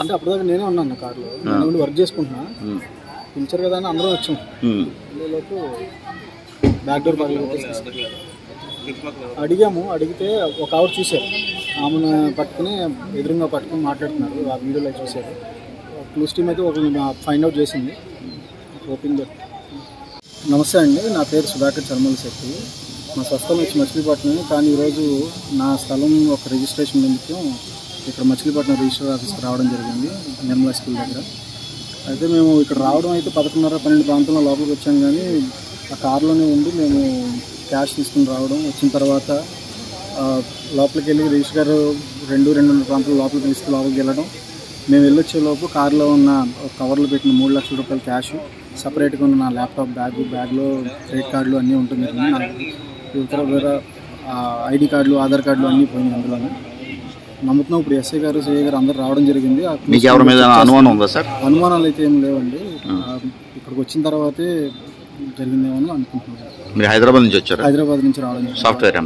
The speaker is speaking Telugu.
అంటే అప్పటిదాకా నేనే ఉన్నాను కార్లో, నేను వర్క్ చేసుకుంటున్నా. పిలిచారు కదా అని అందరూ వచ్చాం. లోపు బ్యాక్ డోర్ పగలగొట్టేసి అడిగాము. అడిగితే ఒక ఆవిడ చూశారు, ఆమెను పట్టుకుని ఎదురుగా పట్టుకుని మాట్లాడుతున్నారు. ఆ వీడియోలో చూశారు. క్లూస్ టీమ్ అయితే ఒకరిని ఫైండ్ అవుట్ చేసింది. ఓపెన్. నమస్తే అండి, నా పేరు సుధాకర్ చర్మల శెట్టి. మా స్వస్థలం వచ్చి మచిలీపట్నం. కానీ ఈరోజు నా స్థలం ఒక రిజిస్ట్రేషన్ నిమిత్తం ఇక్కడ మచిలీపట్నం రిజిస్టర్ ఆఫీస్కి రావడం జరిగింది, నిర్మలా స్కూల్ దగ్గర. అయితే మేము ఇక్కడ రావడం అయితే 11:30-12 ప్రాంతంలో లోపలికి వచ్చాం. కానీ ఆ కారులోనే ఉండి మేము క్యాష్ తీసుకుని రావడం. వచ్చిన తర్వాత లోపలికి వెళ్ళి రిజిస్టర్ గారు 2-2:30 ప్రాంతాల లోపలికి తీసుకుని లోపలికి వెళ్ళడం. మేము వెళ్ళొచ్చేలోపు కారులో ఉన్న కవర్లో పెట్టిన 3 లక్షల రూపాయల క్యాష్, సపరేట్గా ఉన్న నా ల్యాప్టాప్ బ్యాగ్లో క్రెడిట్ కార్డులు అన్నీ ఉంటుంది. ఇతర వేరే ఐడి కార్డులు, ఆధార్ కార్డులు అన్నీ పోయినాయి అందులోనే. నమ్ముతున్నాం. ఇప్పుడు ఎస్ఐ గారు, సిఐ గారు అందరూ రావడం జరిగింది. అనుమానాలు అయితే ఏం లేవండి. ఇక్కడికి వచ్చిన తర్వాతే జరిగిందేమో అనుకుంటున్నాను. హైదరాబాద్ నుంచి వచ్చారు? హైదరాబాద్ నుంచి రావడం. సాఫ్ట్వేర్